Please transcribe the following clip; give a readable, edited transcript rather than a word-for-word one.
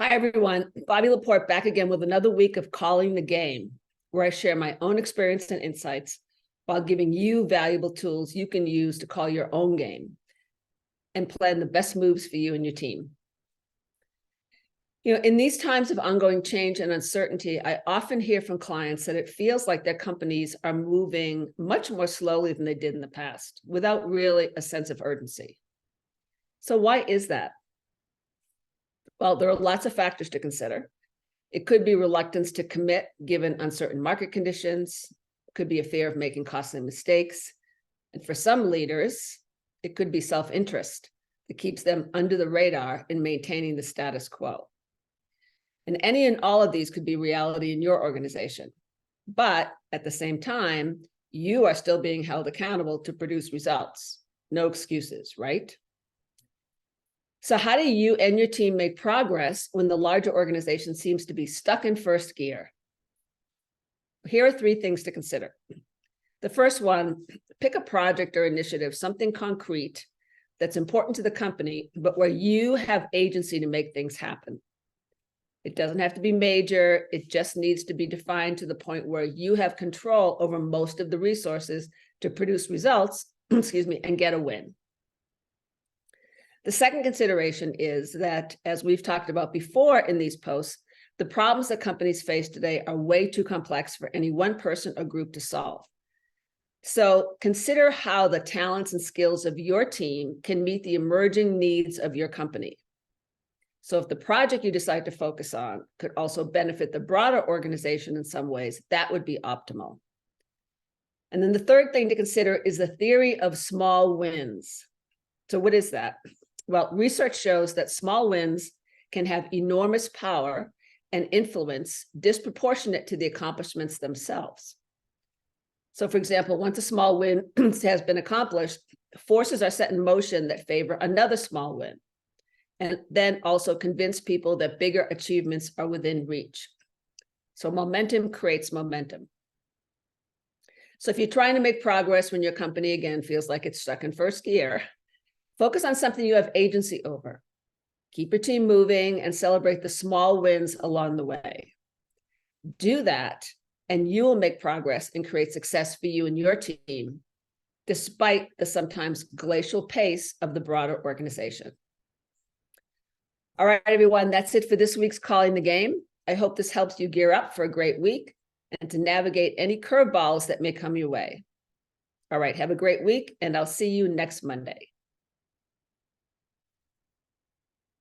Hi, everyone. Bobbie LaPorte back again with another week of Calling the Game, where I share my own experience and insights while giving you valuable tools you can use to call your own game and plan the best moves for you and your team. In these times of ongoing change and uncertainty, I often hear from clients that it feels like their companies are moving much more slowly than they did in the past, without really a sense of urgency. So why is that? Well, there are lots of factors to consider. It could be reluctance to commit given uncertain market conditions. It could be a fear of making costly mistakes. And for some leaders, it could be self-interest that keeps them under the radar in maintaining the status quo. And any and all of these could be reality in your organization. But at the same time, you are still being held accountable to produce results. No excuses, right? So how do you and your team make progress when the larger organization seems to be stuck in first gear? Here are 3 things to consider. The first one, pick a project or initiative, something concrete that's important to the company, but where you have agency to make things happen. It doesn't have to be major. It just needs to be defined to the point where you have control over most of the resources to produce results, and get a win. The second consideration is that, as we've talked about before in these posts, the problems that companies face today are way too complex for any one person or group to solve. So consider how the talents and skills of your team can meet the emerging needs of your company. So if the project you decide to focus on could also benefit the broader organization in some ways, that would be optimal. And then the third thing to consider is the theory of small wins. So what is that? Well, research shows that small wins can have enormous power and influence disproportionate to the accomplishments themselves. So for example, once a small win has been accomplished, forces are set in motion that favor another small win, and then also convince people that bigger achievements are within reach. So momentum creates momentum. So if you're trying to make progress when your company, again, feels like it's stuck in first gear, focus on something you have agency over. Keep your team moving and celebrate the small wins along the way. Do that, and you will make progress and create success for you and your team, despite the sometimes glacial pace of the broader organization. All right, everyone, that's it for this week's Calling the Game. I hope this helps you gear up for a great week and to navigate any curveballs that may come your way. All right, have a great week, and I'll see you next Monday.